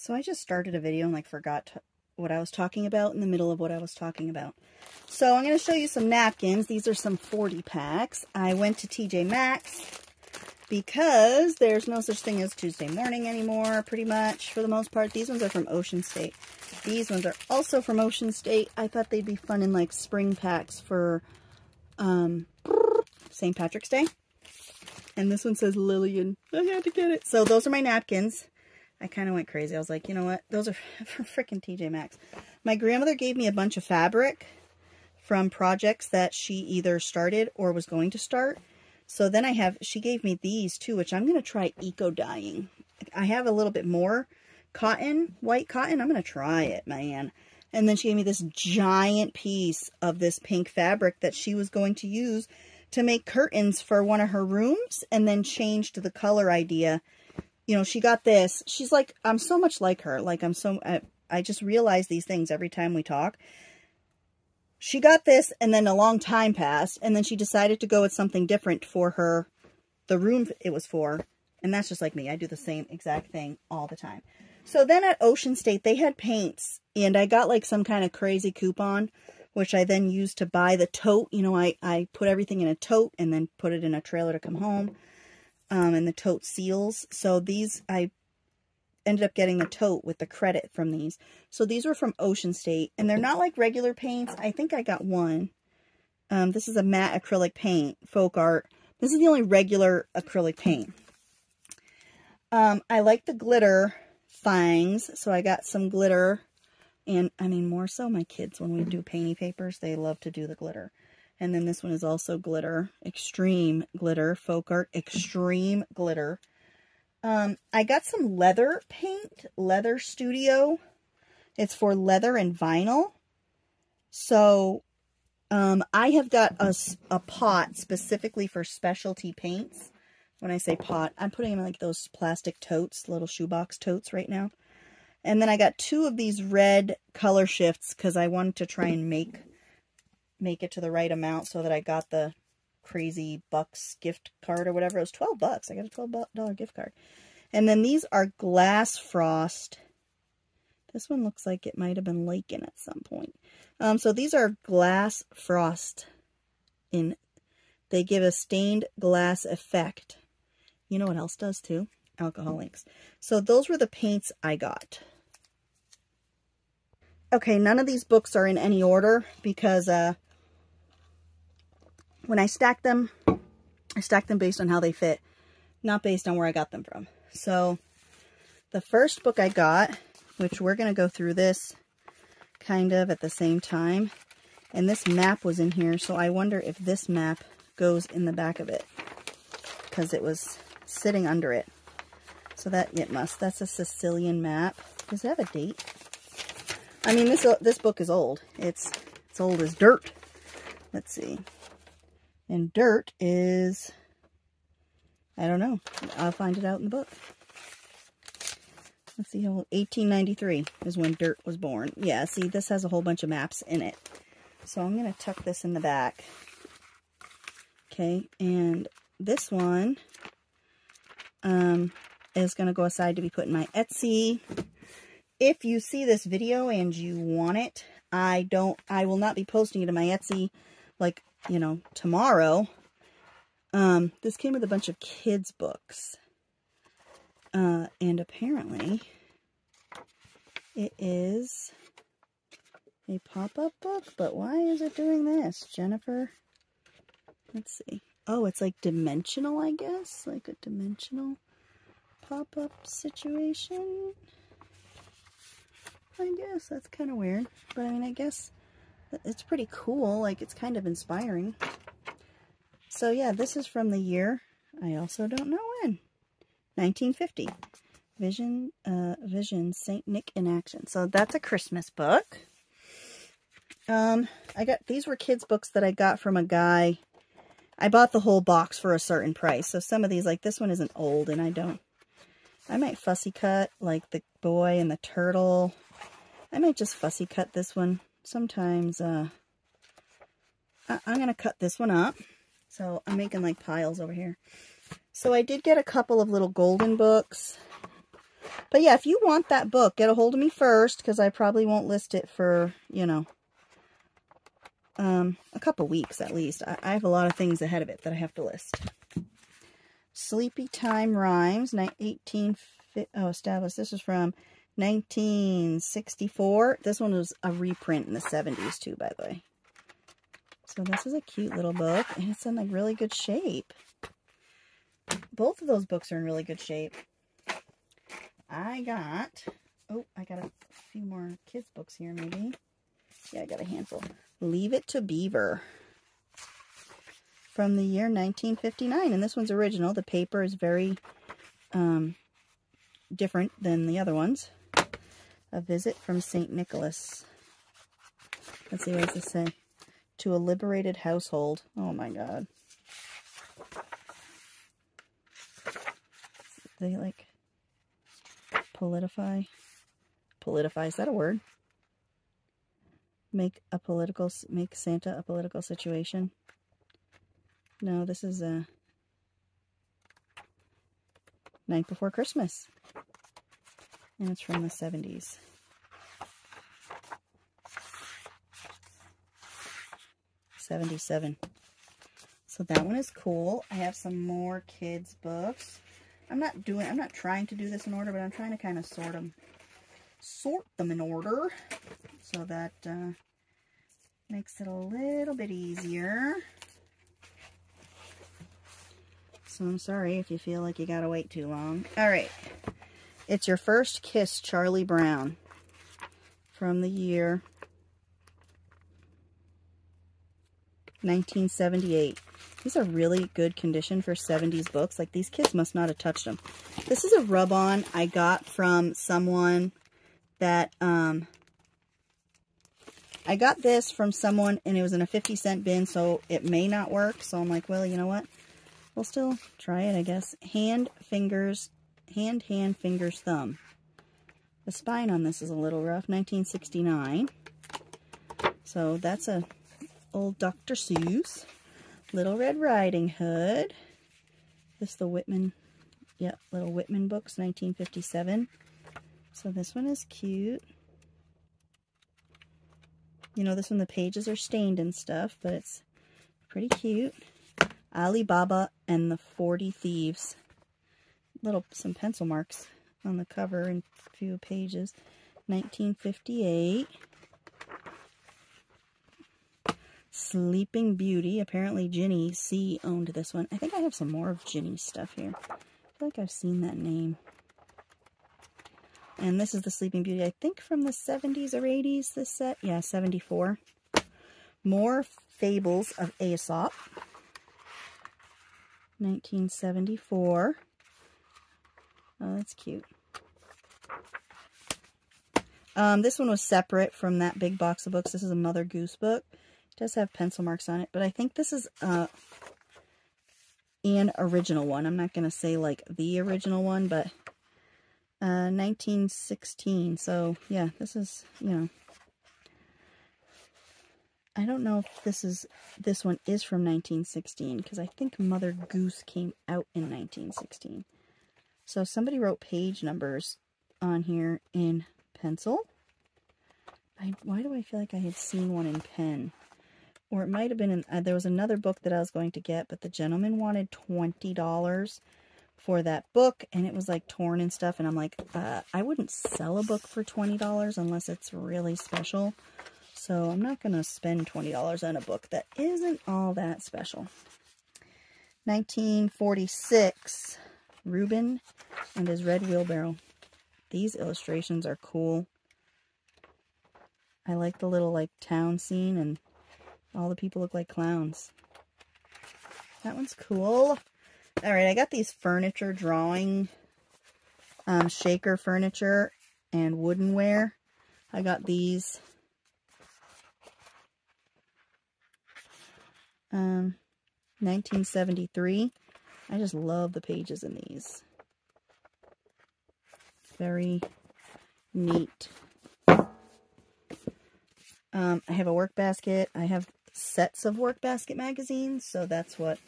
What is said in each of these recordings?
So I just started a video and like forgot what I was talking about in the middle of what I was talking about. So I'm going to show you some napkins. These are some 40 packs. I went to TJ Maxx because there's no such thing as Tuesday morning anymore, pretty much, for the most part. These ones are from Ocean State. These ones are also from Ocean State. I thought they'd be fun in like spring packs for St. Patrick's Day. And this one says Lillian. I had to get it. So those are my napkins. I kind of went crazy. I was like, you know what? Those are for freaking TJ Maxx. My grandmother gave me a bunch of fabric from projects that she either started or was going to start. So then she gave me these too, which I'm going to try eco-dyeing. I have a little bit more cotton, white cotton. I'm going to try it, man. And then she gave me this giant piece of this pink fabric that she was going to use to make curtains for one of her rooms, and then changed the color idea. You know, she got this. She's like, I'm so much like her. Like, I just realize these things every time we talk. She got this, and then a long time passed, and then she decided to go with something different for the room it was for. And that's just like me. I do the same exact thing all the time. So then at Ocean State, they had paints, and I got like some kind of crazy coupon, which I then used to buy the tote. You know, I put everything in a tote and then put it in a trailer to come home. And the tote seals. So these, I ended up getting the tote with the credit from these. So these were from Ocean State, and they're not like regular paints. I think I got one. This is a matte acrylic paint, folk art. This is the only regular acrylic paint. I like the glitter things, so I got some glitter. And I mean, more so my kids, when we do painty papers, they love to do the glitter. And then this one is also glitter, extreme glitter, folk art, extreme glitter. I got some leather paint, Leather Studio. It's for leather and vinyl. So I have got a pot specifically for specialty paints. When I say pot, I'm putting them in like those plastic totes, little shoebox totes right now. And then I got 2 of these red color shifts because I wanted to try and make it to the right amount so that I got the crazy bucks gift card or whatever. It was $12. I got a $12 gift card. And then these are glass frost. This one looks like it might have been Lakin at some point. So these are glass frost. They give a stained glass effect. You know what else does too? Alcohol inks. So those were the paints I got. Okay, none of these books are in any order because when I stack them based on how they fit, not based on where I got them from. So the first book I got, which we're going to go through this kind of at the same time, and this map was in here, so I wonder if this map goes in the back of it because it was sitting under it. So that it must. That's a Sicilian map. Does it have a date? I mean, this book is old. It's old as dirt. Let's see. And dirt is, I don't know. I'll find it out in the book. Let's see how 1893 is when dirt was born. Yeah, see, this has a whole bunch of maps in it. So I'm going to tuck this in the back. Okay, and this one is going to go aside to be put in my Etsy. If you see this video and you want it, I will not be posting it in my Etsy, like, you know, tomorrow. This came with a bunch of kids' books. And apparently it is a pop-up book, but why is it doing this, Jennifer? Let's see. Oh, it's like dimensional, I guess, like a dimensional pop-up situation. I guess that's kind of weird, but I mean, I guess it's pretty cool. Like, it's kind of inspiring. So yeah, this is from the year, I also don't know when, 1950. Vision, Saint Nick in Action. So that's a Christmas book. These were kids' books that I got from a guy. I bought the whole box for a certain price. So some of these, like this one isn't old, and I might fussy cut, like the boy and the turtle. I might just fussy cut this one. Sometimes, I'm going to cut this one up. So I'm making like piles over here. So I did get a couple of little golden books. But yeah, if you want that book, get a hold of me first, because I probably won't list it for, you know, a couple weeks at least. I have a lot of things ahead of it that I have to list. Sleepy Time Rhymes, established. This is from 1964. This one was a reprint in the 70s too, by the way. So this is a cute little book, and it's in like really good shape. Both of those books are in really good shape. I got a few more kids books here maybe. Yeah, I got a handful. Leave It to Beaver from the year 1959, and this one's original. The paper is very different than the other ones. A Visit from St. Nicholas. Let's see, what does this say? To a Liberated Household. Oh my god. They like politify. Politify, is that a word? Make Santa a political situation. No, this is a Night Before Christmas. And it's from the 70s. '77. So that one is cool. I have some more kids books. I'm not trying to do this in order, but I'm trying to kind of sort them in order so that makes it a little bit easier. So I'm sorry if you feel like you gotta wait too long. All right. It's Your First Kiss, Charlie Brown, from the year 1978. These are really good condition for 70s books. Like, these kids must not have touched them. This is a rub-on I got from someone that, I got this from someone, and it was in a 50-cent bin, so it may not work. So I'm like, well, you know what? We'll still try it, I guess. Hand, fingers, thumb. The spine on this is a little rough. 1969. So that's a old Dr. Seuss. Little Red Riding Hood. This is the Whitman, yeah, Little Whitman books, 1957. So this one is cute. You know, this one, the pages are stained and stuff, but it's pretty cute. Alibaba and the 40 Thieves. Some pencil marks on the cover and a few pages. 1958. Sleeping Beauty. Apparently Ginny C. owned this one. I think I have some more of Ginny's stuff here. I feel like I've seen that name. And this is the Sleeping Beauty, I think from the 70s or 80s, this set. Yeah, 74. More Fables of Aesop. 1974. Oh, that's cute. This one was separate from that big box of books. This is a Mother Goose book. It does have pencil marks on it, but I think this is an original one. I'm not going to say like the original one, but 1916. So yeah, this is, you know, I don't know if this one is from 1916, because I think Mother Goose came out in 1916. So somebody wrote page numbers on here in pencil. Why do I feel like I had seen one in pen? Or it might have been in, there was another book that I was going to get, but the gentleman wanted $20 for that book, and it was like torn and stuff, and I'm like, I wouldn't sell a book for $20 unless it's really special. So I'm not going to spend $20 on a book that isn't all that special. 1946, Reuben and His Red Wheelbarrow. These illustrations are cool. I like the little like town scene, and all the people look like clowns. That one's cool. Alright, I got these furniture drawing, shaker furniture and woodenware. I got these. 1973. I just love the pages in these. Very neat. I have a work basket. I have sets of work basket magazines, so that's what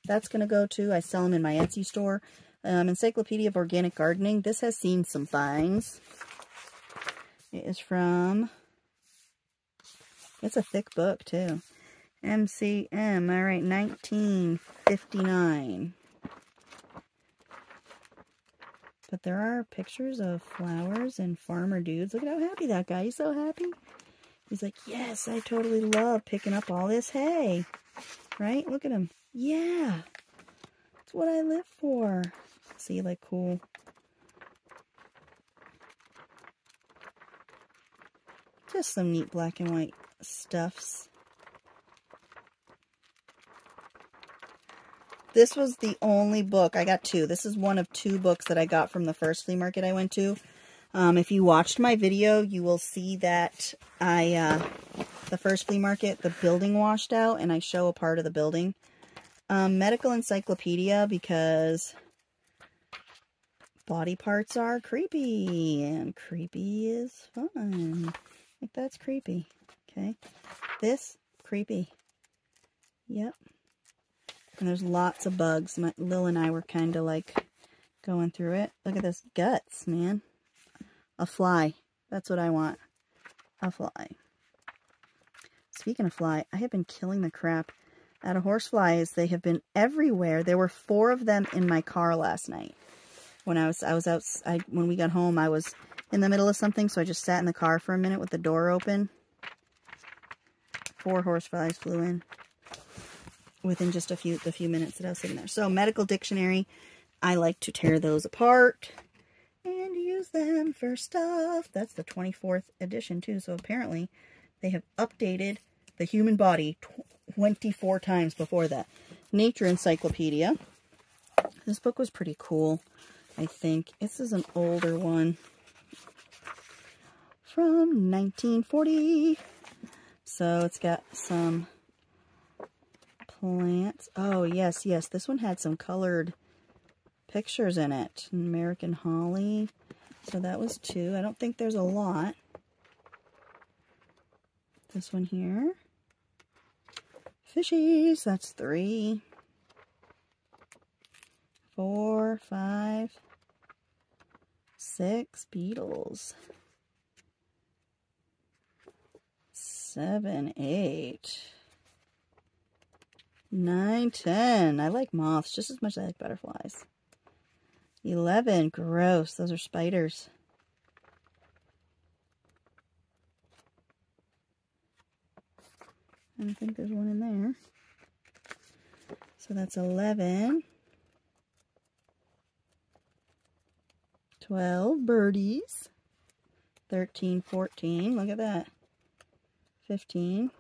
that's going to go to. I sell them in my Etsy store. Encyclopedia of Organic Gardening. This has seen some finds. It is from, it's a thick book too. MCM, all right, 1959. But there are pictures of flowers and farmer dudes. Look at how happy that guy, he's so happy. He's like, yes, I totally love picking up all this hay. Right? Look at him. Yeah. That's what I live for. See, like, cool. Just some neat black and white stuffs. This was the only book. I got two. This is one of two books that I got from the first flea market I went to. If you watched my video, you will see that the first flea market, the building washed out, and I show a part of the building. Medical encyclopedia, because body parts are creepy, and creepy is fun. Like, that's creepy. Okay. This, creepy. Yep. And there's lots of bugs. Lil and I were kind of like going through it. Look at this guts, man. A fly. That's what I want. A fly. Speaking of fly, I have been killing the crap out of horseflies. They have been everywhere. There were 4 of them in my car last night. When when we got home, I was in the middle of something, so I just sat in the car for a minute with the door open. 4 horseflies flew in within just the few minutes that I was sitting there. So, medical dictionary, I like to tear those apart and use them for stuff. That's the 24th edition too, so apparently they have updated the human body 24 times before that. Nature Encyclopedia. This book was pretty cool, I think. This is an older one from 1940. So it's got some plants. Oh, yes, yes. This one had some colored pictures in it. American Holly. So that was 2. I don't think there's a lot. This one here. Fishies. That's 3. 4, 5, 6. Beetles. 7, 8. 9, 10. I like moths just as much as I like butterflies. 11. Gross. Those are spiders. I don't think there's one in there. So that's 11. 12. Birdies. 13, 14. Look at that. 15.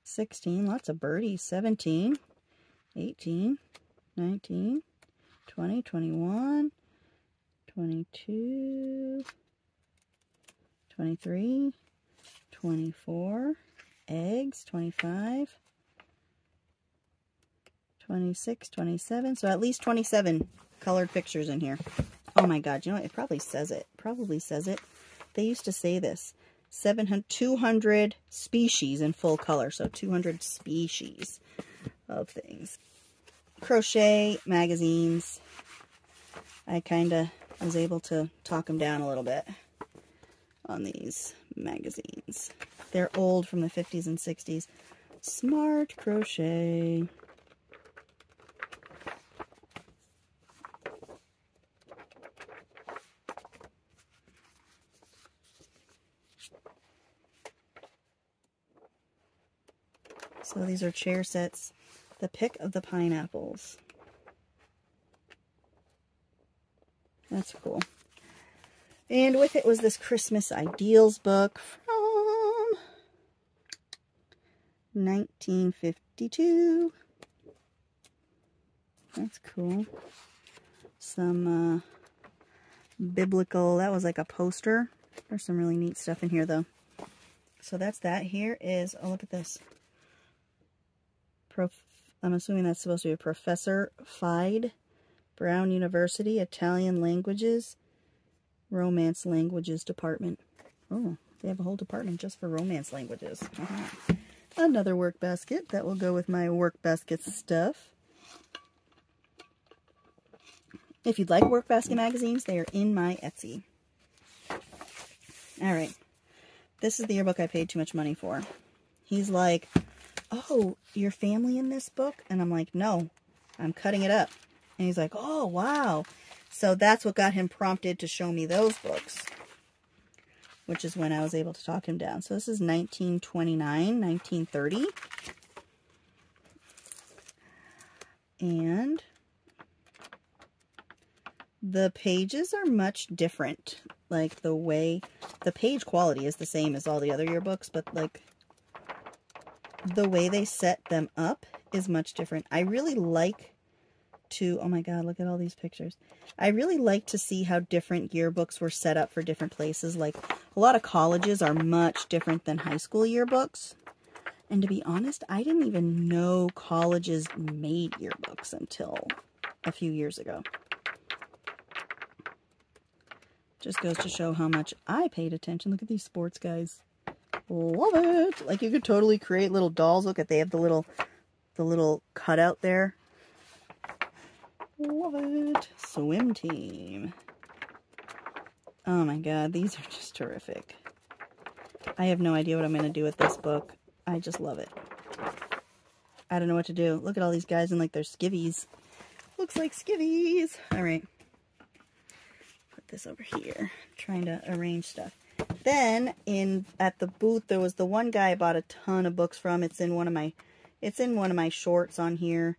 16, lots of birdies. 17, 18, 19, 20, 21, 22, 23, 24, eggs, 25, 26, 27. So at least 27 colored pictures in here. Oh my God, you know what? It probably says it. Probably says it. They used to say this. 200 species in full color. So 200 species of things. Crochet magazines. I kind of was able to talk them down a little bit on these magazines. They're old, from the 50s and 60s. Smart Crochet. So these are chair sets. The Pick of the Pineapples. That's cool. And with it was this Christmas Ideals book from 1952. That's cool. Some biblical, that was like a poster. There's some really neat stuff in here though. So that's that. Here is, oh, look at this. I'm assuming that's supposed to be a Professor Fide, Brown University, Italian Languages, Romance Languages Department. Oh, they have a whole department just for romance languages. Another work basket that will go with my work basket stuff. If you'd like Workbasket magazines, they are in my Etsy. All right. This is the yearbook I paid too much money for. He's like, oh, your family in this book? And I'm like, no, I'm cutting it up. And he's like, oh, wow. So that's what got him prompted to show me those books, which is when I was able to talk him down. So this is 1929, 1930. And the pages are much different. Like the way, the page quality is the same as all the other yearbooks, but like the way they set them up is much different. I really like to, oh my God, look at all these pictures. I really like to see how different yearbooks were set up for different places. Like a lot of colleges are much different than high school yearbooks. And to be honest, I didn't even know colleges made yearbooks until a few years ago. Just goes to show how much I paid attention. Look at these sports guys. Love it. Like you could totally create little dolls. Look at, they have the little cutout there. Love it. Swim team. Oh my God, these are just terrific. I have no idea what I'm going to do with this book. I just love it. I don't know what to do. Look at all these guys in like their skivvies. Looks like skivvies. All right. Put this over here. I'm trying to arrange stuff. Then at the booth, there was the one guy I bought a ton of books from. It's in one of my shorts on here,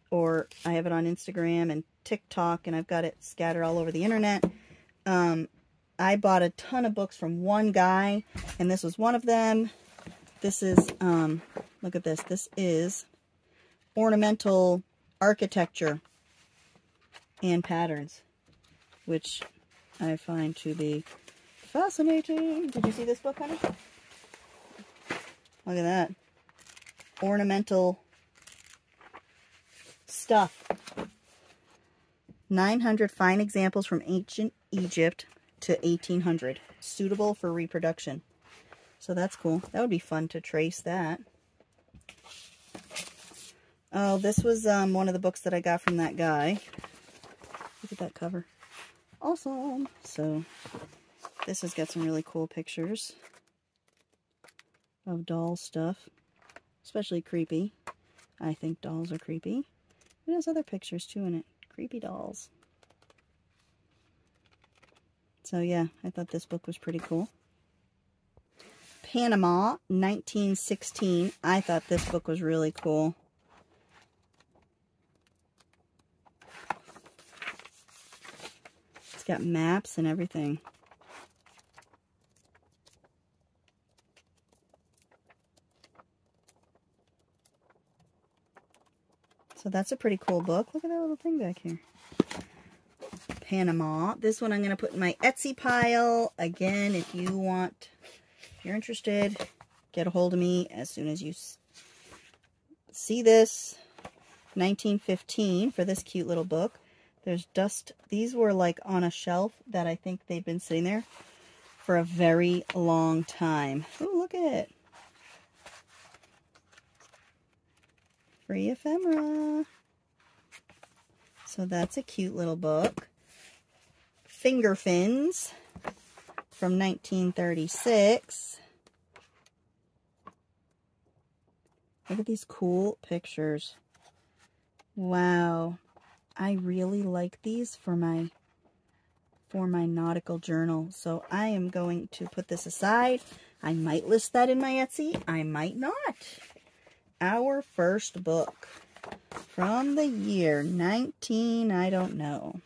or I have it on Instagram and TikTok, and I've got it scattered all over the internet. I bought a ton of books from one guy, and this was one of them. This is, look at this. This is ornamental architecture and patterns, which I find to be fascinating. Did you see this book, honey? Look at that. Ornamental stuff. 900 fine examples from ancient Egypt to 1800. Suitable for reproduction. So that's cool. That would be fun to trace that. Oh, this was one of the books that I got from that guy. Look at that cover. Awesome. So this has got some really cool pictures of doll stuff. Especially creepy. I think dolls are creepy. It has other pictures too in it. Creepy dolls. So yeah, I thought this book was pretty cool. Panama, 1916. I thought this book was really cool. It's got maps and everything. So that's a pretty cool book. Look at that little thing back here. Panama. This one I'm going to put in my Etsy pile. Again, if you're interested, get a hold of me as soon as you see this. 1915 for this cute little book. There's dust. These were like on a shelf that I think they've been sitting there for a very long time. Oh, look at it. Free ephemera. So that's a cute little book. Finger Fins from 1936. Look at these cool pictures. Wow. I really like these for my nautical journal. So I am going to put this aside. I might list that in my Etsy. I might not. Our first book from the year 19, I don't know.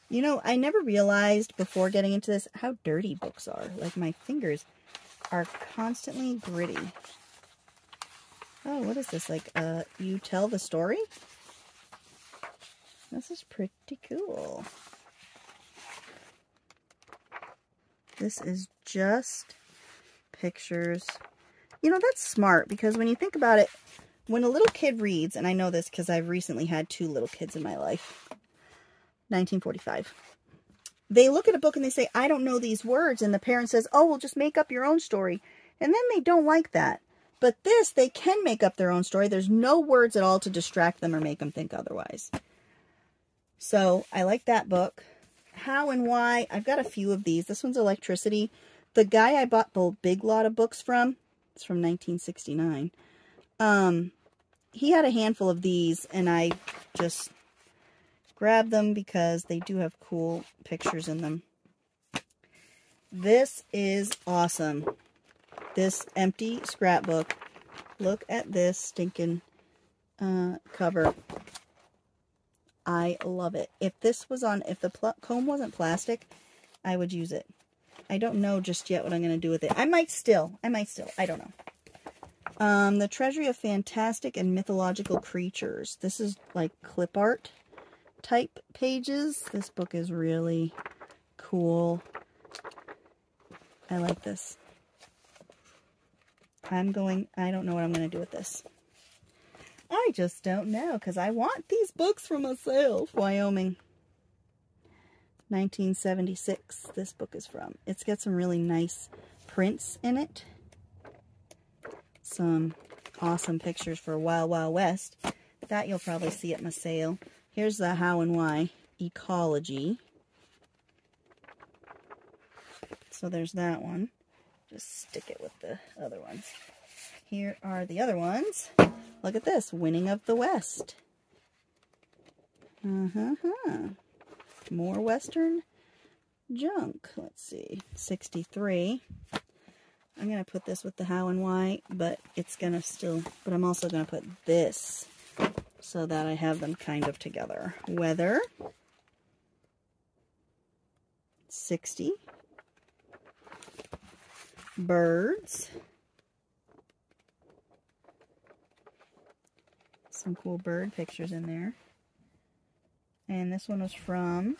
You know, I never realized before getting into this how dirty books are. Like my fingers are constantly gritty. Oh, what is this? Like, you tell the story? This is pretty cool. This is just pictures. You know, that's smart because when you think about it, when a little kid reads, and I know this because I've recently had 2 little kids in my life, 1945. They look at a book and they say, I don't know these words. And the parent says, oh, well, just make up your own story. And then they don't like that. But this, they can make up their own story. There's no words at all to distract them or make them think otherwise. So I like that book. How and Why. I've got a few of these. This one's Electricity. The guy I bought the big lot of books from, it's from 1969. He had a handful of these, and I just grabbed them because they do have cool pictures in them. This is awesome. This empty scrapbook. Look at this stinking cover. I love it. If this was on, if the comb wasn't plastic, I would use it. I don't know just yet what I'm going to do with it. I might still. I don't know. The Treasury of Fantastic and Mythological Creatures. This is like clip art type pages. This book is really cool. I like this. I don't know what I'm going to do with this. I just don't know, because I want these books for myself. Wyoming. 1976, this book is from. It's got some really nice prints in it. Some awesome pictures for Wild Wild West. That you'll probably see at my sale. Here's the How and Why. Ecology. So there's that one. Just stick it with the other ones. Here are the other ones. Look at this. Winning of the West. More Western junk. Let's see. 63. I'm going to put this with the How and Why, but it's going to still... But I'm also going to put this so that I have them kind of together. Weather. 60. Birds. Some cool bird pictures in there. And this one was from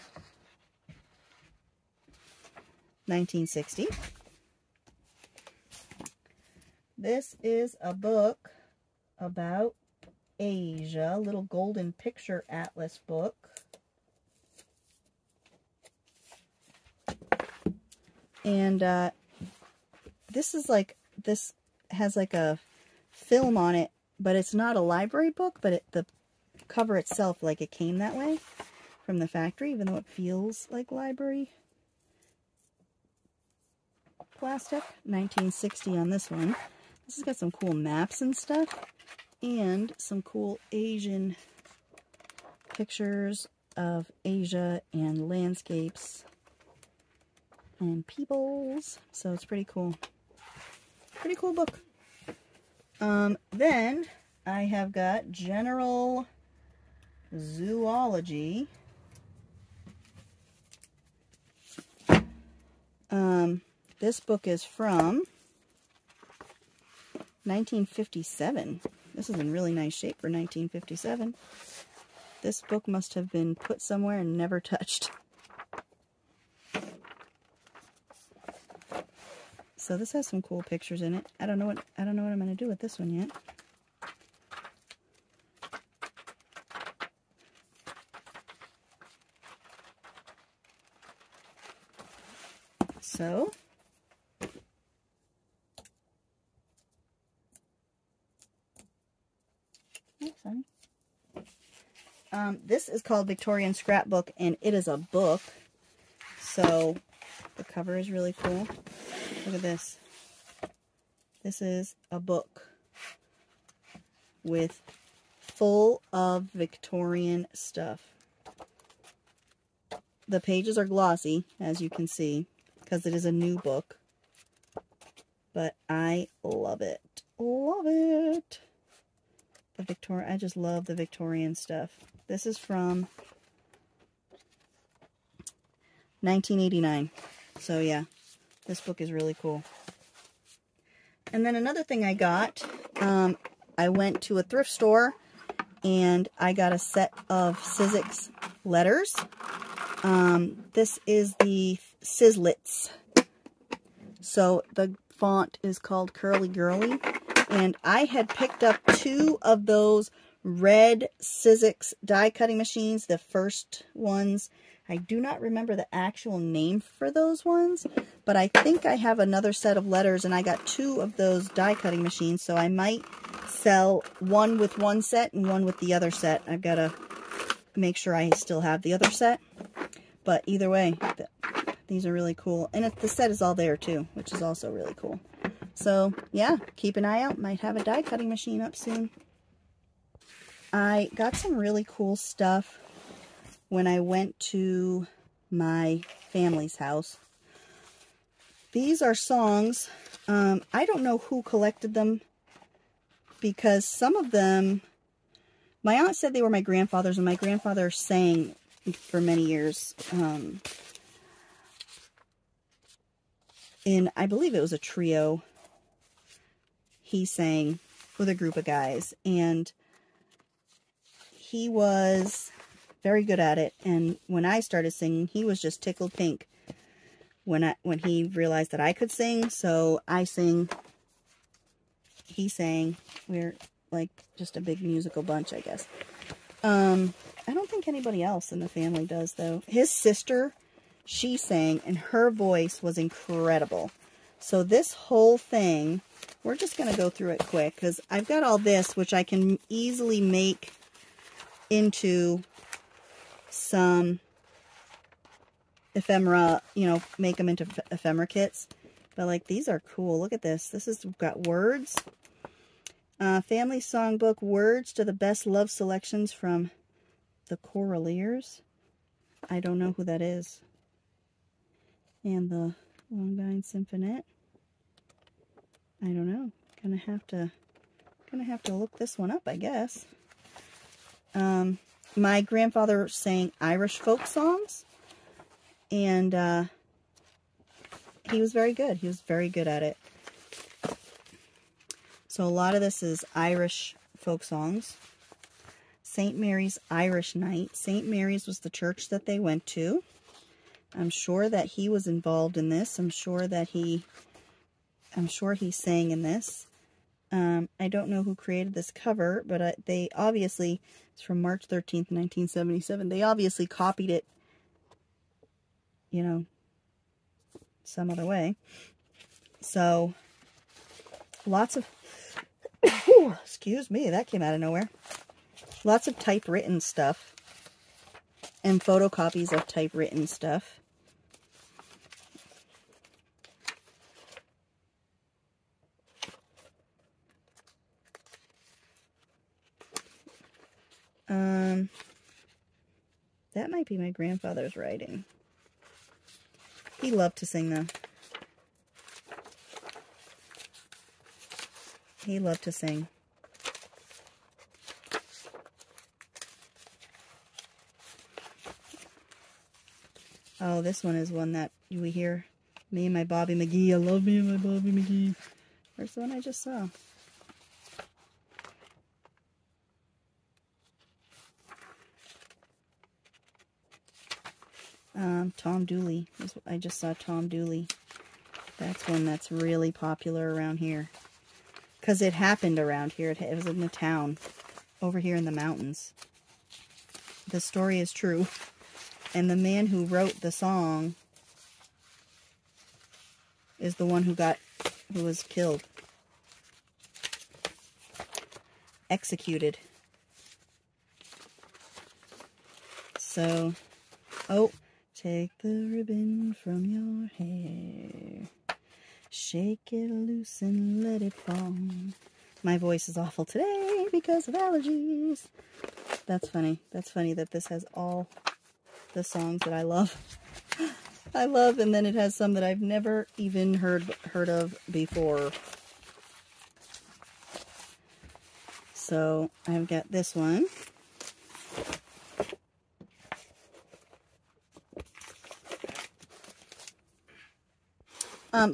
1960. This is a book about Asia, little golden picture atlas book. And this is like, this has like a film on it, but it's not a library book, but the cover itself, like it came that way from the factory, even though it feels like library plastic. 1960 on this one. This has got some cool maps and stuff, and some cool Asian pictures of Asia and landscapes and peoples. So it's pretty cool. Pretty cool book. Then I have got General Zoology. This book is from 1957. This is in really nice shape for 1957. This book must have been put somewhere and never touched. So this has some cool pictures in it. I don't know what I'm going to do with this one yet. So this is called Victorian Scrapbook, and it is a book. So the cover is really cool. Look at this. This is a book with full of Victorian stuff. The pages are glossy, as you can see, because it is a new book. But I love it. Love it. I just love the Victorian stuff. This is from 1989. So yeah, this book is really cool. And then another thing I got, I went to a thrift store and I got a set of Sizzix letters. This is the Sizzlits. So the font is called Curly Girly. And I had picked up 2 of those red Sizzix die cutting machines, the first ones. I do not remember the actual name for those ones, but I think I have another set of letters, and I got 2 of those die cutting machines, so I might sell one with one set and one with the other set. I've got to make sure I still have the other set, but either way, these are really cool. And the set is all there too, which is also really cool. So yeah, keep an eye out. Might have a die cutting machine up soon. I got some really cool stuff when I went to my family's house. These are songs. I don't know who collected them, because some of them, my aunt said they were my grandfather's, and my grandfather sang for many years in, I believe it was a trio. He sang with a group of guys, and he was very good at it. And when I started singing, he was just tickled pink when he realized that I could sing. So I sing, he sang. We're like just a big musical bunch, I guess. I don't think anybody else in the family does, though. His sister, she sang, and her voice was incredible. So this whole thing, we're just going to go through it quick, because I've got all this, which I can easily make into some ephemera, you know, make them into ephemera kits. But like, these are cool. Look at this. This has got words. Family songbook, words to the best love selections from the Choraliers. I don't know who that is. And the Longine Symphonette. I don't know. Gonna have to look this one up, I guess. My grandfather sang Irish folk songs, and he was very good. He was very good at it. So a lot of this is Irish folk songs. St. Mary's Irish Night. St. Mary's was the church that they went to. I'm sure that he was involved in this. I'm sure he sang in this. I don't know who created this cover, but they obviously, it's from March 13th, 1977. They obviously copied it, you know, some other way. So, lots of, excuse me, that came out of nowhere. Lots of typewritten stuff and photocopies of typewritten stuff. That might be my grandfather's writing. He loved to sing them. He loved to sing. Oh, this one is one that we hear. Me and my Bobby McGee. I love me and my Bobby McGee. Where's the one I just saw? Tom Dooley. I just saw Tom Dooley. That's one that's really popular around here. Because it happened around here. It was in the town. Over here in the mountains. The story is true. And the man who wrote the song is the one who was killed. Executed. So, oh, take the ribbon from your hair. Shake it loose and let it fall. My voice is awful today because of allergies. That's funny. That's funny that this has all the songs that I love. I love, and then it has some that I've never even heard of before. So I've got this one.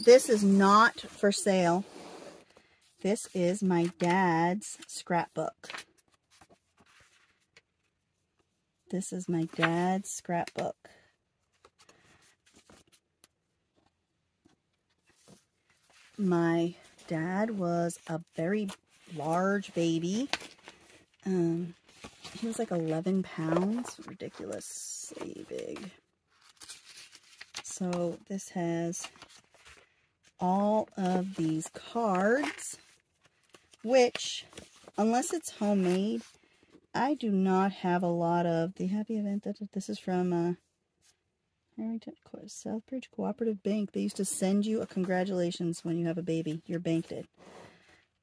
This is not for sale. This is my dad's scrapbook. This is my dad's scrapbook. My dad was a very large baby. He was like 11 pounds. Ridiculously big. So this has all of these cards, which, unless it's homemade, I do not have a lot of. The happy event, this is from Southbridge Cooperative Bank. They used to send you a congratulations when you have a baby. Your bank did.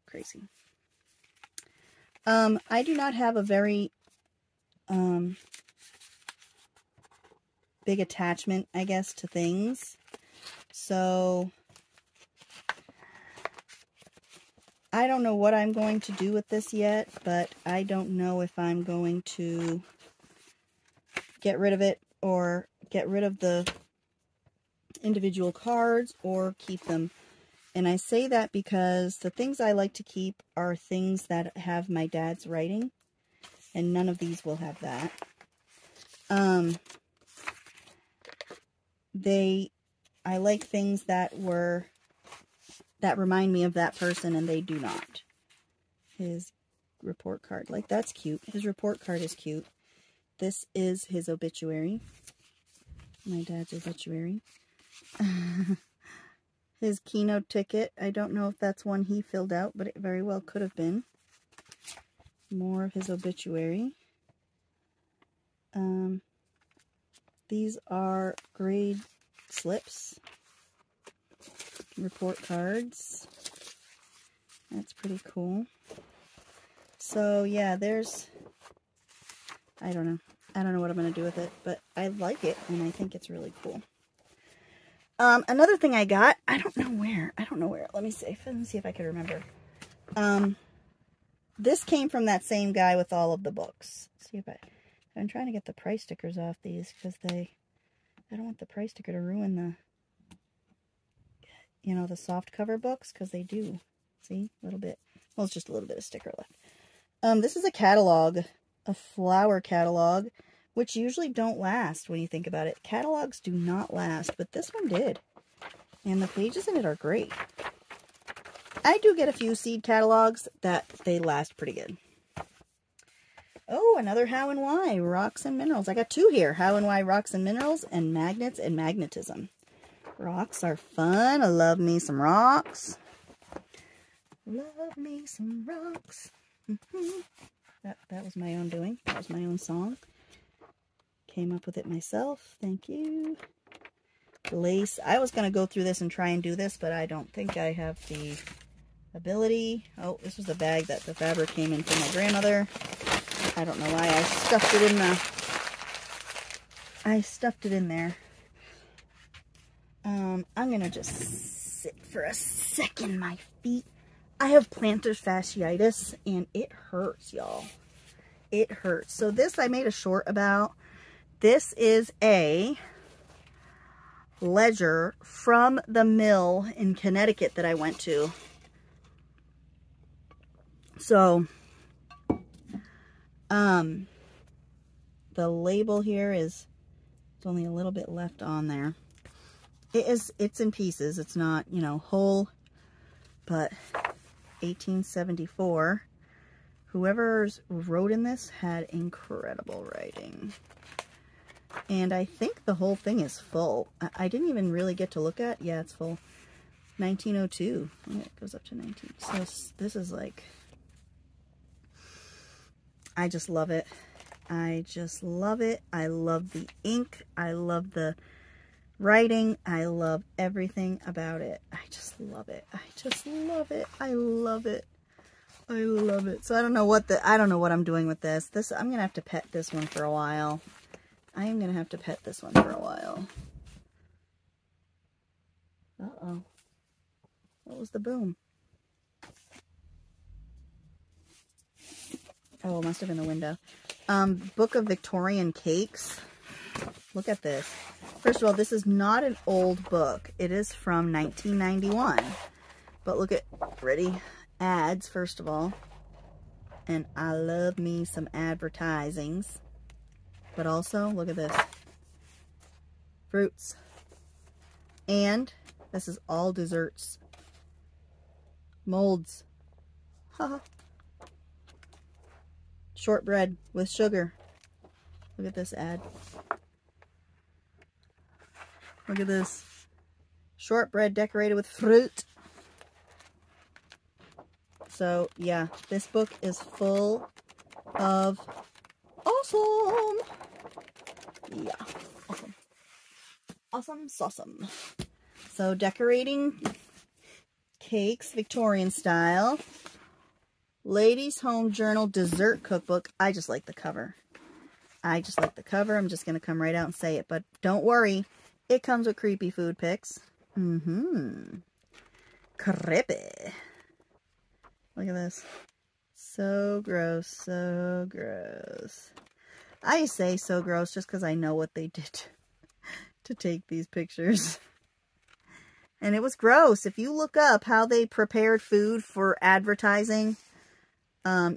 Crazy. I do not have a very big attachment, I guess, to things. So I don't know what I'm going to do with this yet, but I don't know if I'm going to get rid of it or get rid of the individual cards or keep them. And I say that because the things I like to keep are things that have my dad's writing, and none of these will have that. I like things that remind me of that person, and they do not. His report card, like, that's cute. His report card is cute. This is his obituary. My dad's obituary. His keynote ticket. I don't know if that's one he filled out, but it very well could have been. More of his obituary. These are grade slips. Report cards. That's pretty cool. So yeah, there's, I don't know what I'm going to do with it, but I like it, and I think it's really cool. Another thing I got, I don't know where. Let me see if I can remember. This came from that same guy with all of the books. Let's see if I'm trying to get the price stickers off these, because I don't want the price sticker to ruin the soft cover books, because they do. See, a little bit. Well, it's just a little bit of sticker left. This is a catalog, a flower catalog, which usually don't last when you think about it. Catalogs do not last, but this one did. And the pages in it are great. I do get a few seed catalogs that they last pretty good. Oh, another How and Why, Rocks and Minerals. I got two here, How and Why, Rocks and Minerals, and Magnets and Magnetism. Rocks are fun. I love me some rocks. Love me some rocks. That was my own doing. That was my own song. Came up with it myself. Thank you. Lace. I was going to go through this and try and do this, but I don't think I have the ability. Oh, this was the bag that the fabric came in from my grandmother. I don't know why I stuffed it in there. I'm going to just sit for a second. My feet. I have plantar fasciitis, and it hurts, y'all. It hurts. So this I made a short about. This is a ledger from the mill in Connecticut that I went to. So, the label here is, it's only a little bit left on there. It's in pieces. It's not, whole, but 1874. Whoever wrote in this had incredible writing. And I think the whole thing is full. I didn't even really get to look at. Yeah, it's full. 1902. Yeah, it goes up to 19. So this is like, I just love it. I just love it. I love the ink. I love the writing. I love everything about it. I just love it. I just love it. I love it. I love it. So I don't know what I'm doing with this. I'm gonna have to pet this one for a while. I am gonna have to pet this one for a while. Uh-oh. What was the boom? Oh, it must have been the window. Book of Victorian Cakes. Look at this. First of all, this is not an old book. It is from 1991. But look at, ready? Ads, first of all. And I love me some advertisings. But also, look at this. Fruits. And this is all desserts. Molds. Haha. Shortbread with sugar. Look at this ad. Look at this. Shortbread decorated with fruit. So, yeah, this book is full of awesome. Yeah, awesome. Awesome, awesome. So, decorating cakes, Victorian style. Ladies' Home Journal Dessert Cookbook. I just like the cover. I just like the cover. I'm just going to come right out and say it. But don't worry. It comes with creepy food pics. Creepy. Look at this. So gross. So gross. I say so gross just because I know what they did to take these pictures. And it was gross. If you look up how they prepared food for advertising,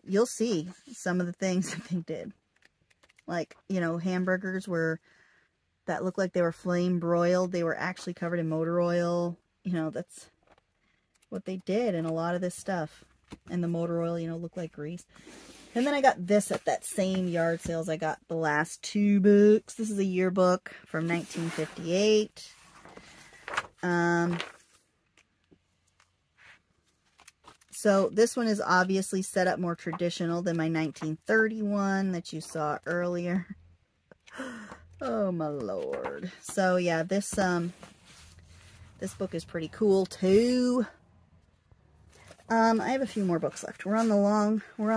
you'll see some of the things that they did. Like, you know, hamburgers that looked like they were flame broiled. They were actually covered in motor oil. You know, that's what they did in a lot of this stuff. And the motor oil, you know, looked like grease. And then I got this at that same yard sales. I got the last 2 books. This is a yearbook from 1958. So this one is obviously set up more traditional than my 1931 that you saw earlier. Oh my lord. So yeah, this book is pretty cool too. I have a few more books left. We're on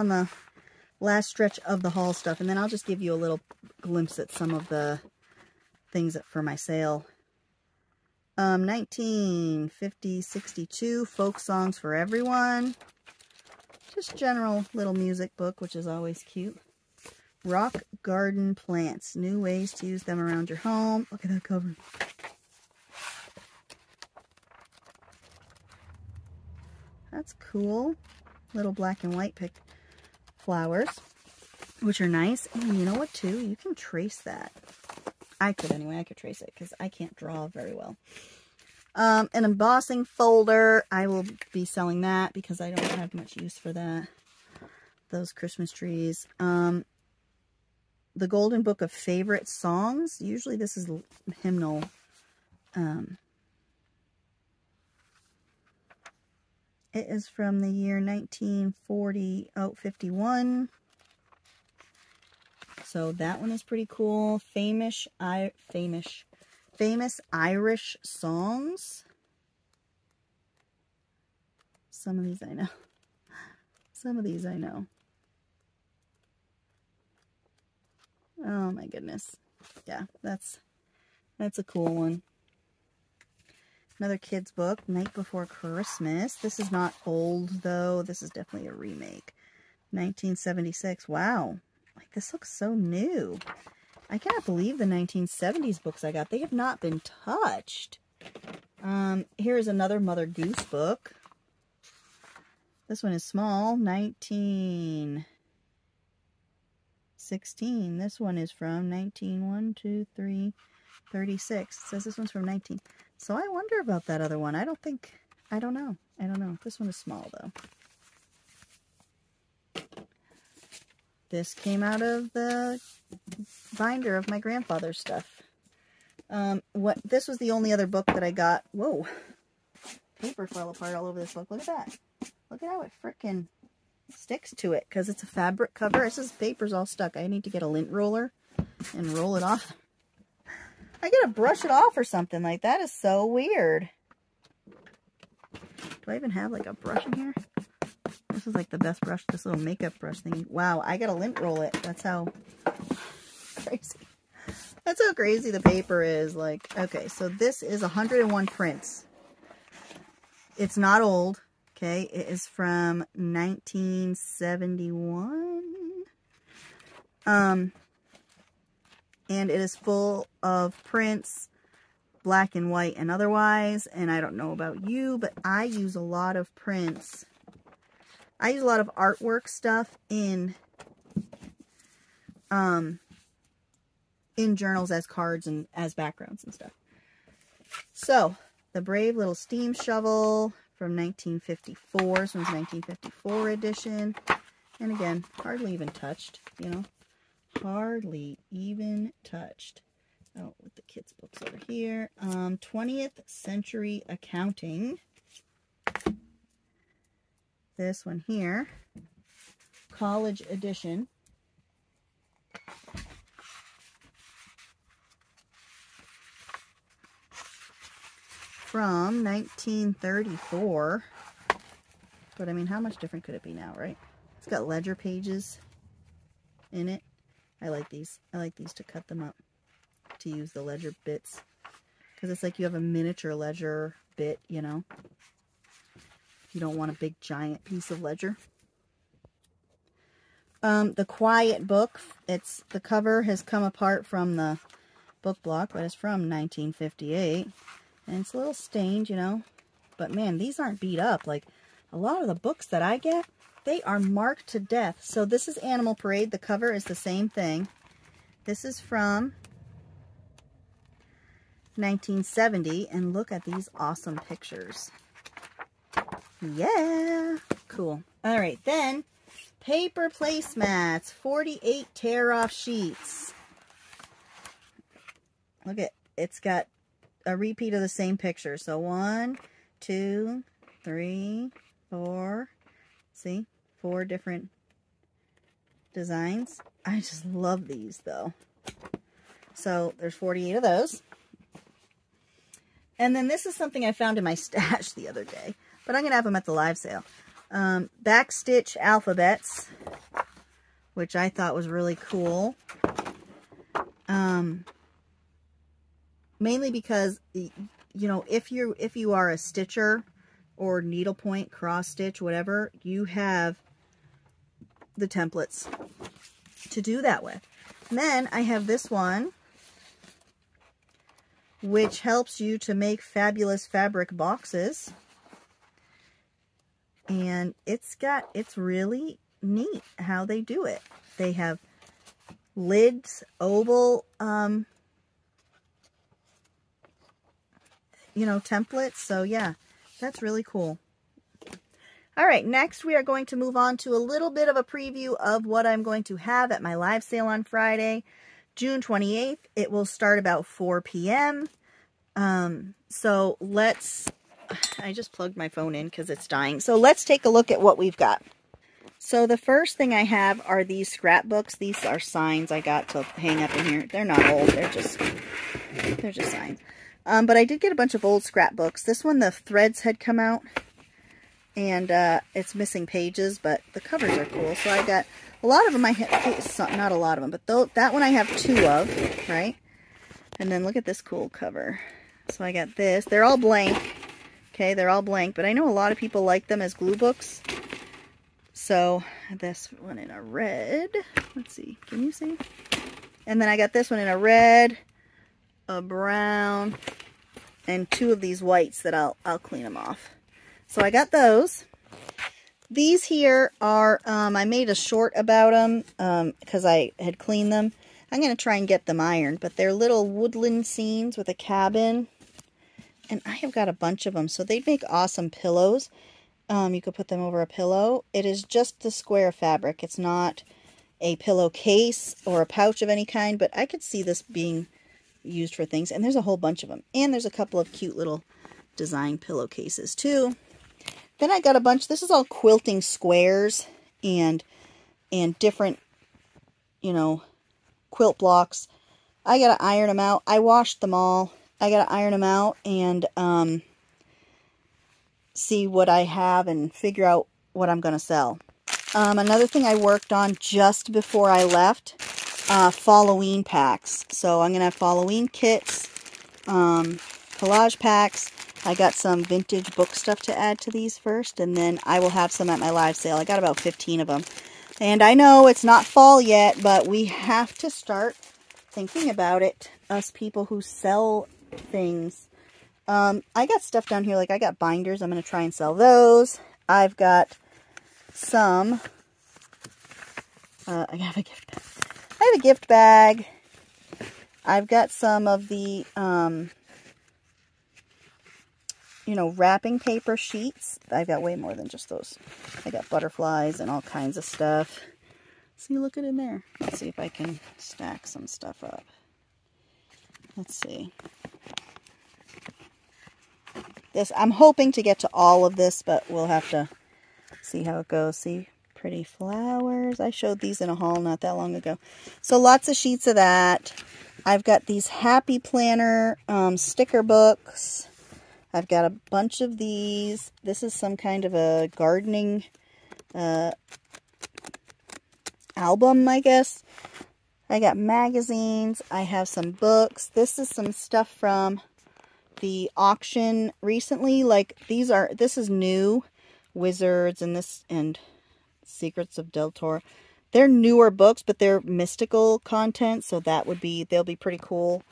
the last stretch of the haul stuff, and then I'll just give you a little glimpse at some of the things for my sale. 1950-62 Folk Songs for Everyone. Just general little music book, which is always cute. Rock Garden Plants. New ways to use them around your home. Look at that cover. That's cool. Little black and white picked flowers, which are nice. And you know what, too? You can trace that. I could anyway. I could trace it because I can't draw very well. An embossing folder. I will be selling that because I don't have much use for that. Those Christmas trees. The Golden Book of Favorite Songs. Usually this is hymnal. It is from the year 1951. So that one is pretty cool. Famous Irish songs. Some of these I know. Some of these I know. Oh my goodness. Yeah, that's a cool one. Another kid's book, Night Before Christmas. This is not old though. This is definitely a remake. 1976. Wow. Like, this looks so new. I cannot believe the 1970s books I got. They have not been touched. Here's another Mother Goose book. This one is small. 1916. This one is from 36. It says this one's from 19. So I wonder about that other one. I don't know. This one is small though. This came out of the binder of my grandfather's stuff. This was the only other book that I got. Whoa. Paper fell apart all over this book. Look at that. Look at how it frickin' sticks to it because it's a fabric cover. It says paper's all stuck. I need to get a lint roller and roll it off. I gotta brush it off or something. Like, that is so weird. Do I even have like a brush in here? This is like the best brush, this little makeup brush thing. Wow, I gotta lint roll it. That's how crazy. That's how crazy the paper is. Like, okay, so this is 101 prints. It's not old. Okay, it is from 1971. And it is full of prints, black and white and otherwise. And I don't know about you, but I use a lot of prints. I use a lot of artwork stuff in journals as cards and as backgrounds and stuff. So, the Brave Little Steam Shovel from 1954. This one's 1954 edition. And again, hardly even touched, you know. Hardly even touched. Oh, with the kids' books over here. 20th Century Accounting. This one here. College edition. From 1934. But I mean, how much different could it be now, right? It's got ledger pages in it. I like these. I like these to cut them up, to use the ledger bits. Because it's like you have a miniature ledger bit, you know. You don't want a big giant piece of ledger. The Quiet Book. The cover has come apart from the book block, but it's from 1958. And it's a little stained, you know. But man, these aren't beat up. Like a lot of the books that I get, they are marked to death. So this is Animal Parade. The cover is the same thing. This is from 1970. And look at these awesome pictures. Yeah. Cool. All right. Then, paper placemats. 48 tear-off sheets. Look at, it's got a repeat of the same picture. So 1, 2, 3, 4. See? 4 different designs. I just love these though. So there's 48 of those. And then this is something I found in my stash the other day, but I'm going to have them at the live sale. Backstitch alphabets, which I thought was really cool. Mainly because, you know, if you are a stitcher or needlepoint, cross stitch, whatever, you have the templates to do that with. And then I have this one, which helps you to make fabulous fabric boxes. And it's really neat how they do it. They have lids, oval, you know, templates. So yeah, that's really cool. All right, next we are going to move on to a little bit of a preview of what I'm going to have at my live sale on Friday, June 28th. It will start about 4 p.m. So let's, I just plugged my phone in because it's dying. So let's take a look at what we've got. So the first thing I have are these scrapbooks. These are signs I got to hang up in here. They're not old, they're just signs. But I did get a bunch of old scrapbooks. This one, the threads had come out. And it's missing pages, but the covers are cool. So I got a lot of them. I have, not a lot of them, but that one I have 2 of, right? And then look at this cool cover. So I got this. They're all blank. Okay, they're all blank, but I know a lot of people like them as glue books. So this one in a red. Let's see. Can you see? And then I got this one in a red, a brown, and 2 of these whites that I'll clean them off. So I got those. These here are, I made a short about them because I had cleaned them. I'm going to try and get them ironed, but they're little woodland scenes with a cabin. And I have got a bunch of them, so they'd make awesome pillows. You could put them over a pillow. It is just the square fabric. It's not a pillowcase or a pouch of any kind, but I could see this being used for things. And there's a whole bunch of them. And there's a couple of cute little design pillowcases too. Then I got a bunch, this is all quilting squares and different, you know, quilt blocks. I got to iron them out. I washed them all. I got to iron them out and see what I have and figure out what I'm going to sell. Another thing I worked on just before I left, Halloween packs. So I'm going to have Halloween kits, collage packs. I got some vintage book stuff to add to these first, and then I will have some at my live sale. I got about 15 of them. And I know it's not fall yet, but we have to start thinking about it, us people who sell things. I got stuff down here, like I got binders. I'm going to try and sell those. I've got some, I have a gift bag. I have a gift bag. I've got some of the, you know, wrapping paper sheets. I've got way more than just those. I got butterflies and all kinds of stuff. See, look at in there. Let's see if I can stack some stuff up. Let's see. This, I'm hoping to get to all of this, but we'll have to see how it goes. See, pretty flowers. I showed these in a haul not that long ago. So lots of sheets of that. I've got these Happy Planner sticker books. I've got a bunch of these. This is some kind of a gardening album, I guess. I got magazines. I have some books. This is some stuff from the auction recently. Like this is new. Wizards and Secrets of Del Toro. They're newer books, but they're mystical content, so they'll be pretty cool.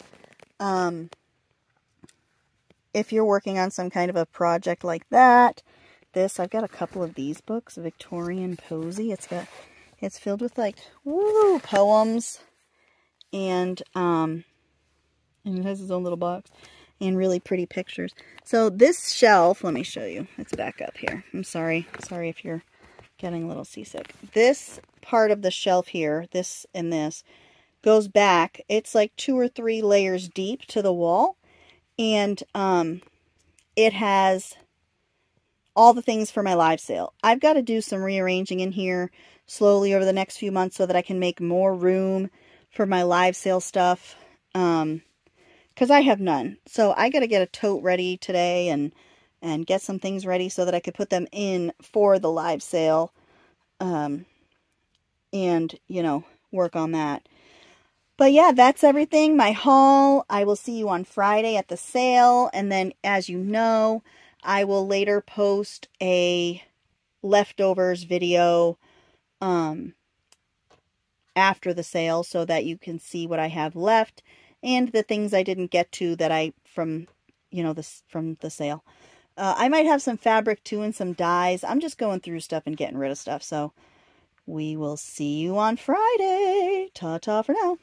If you're working on some kind of a project like that, I've got a couple of these books, Victorian Posy. It's filled with like poems, and it has its own little box and really pretty pictures. So this shelf, let me show you. It's back up here. I'm sorry if you're getting a little seasick. This part of the shelf here, this and this, goes back. It's like 2 or 3 layers deep to the wall. And it has all the things for my live sale. I've got to do some rearranging in here slowly over the next few months so that I can make more room for my live sale stuff. Because I have none. So I got to get a tote ready today and get some things ready so that I could put them in for the live sale. And, you know, work on that. But yeah, that's everything. My haul. I will see you on Friday at the sale. And then, as you know, I will later post a leftovers video after the sale so that you can see what I have left and the things I didn't get to that from the sale. I might have some fabric too and some dyes. I'm just going through stuff and getting rid of stuff. So we will see you on Friday. Ta-ta for now.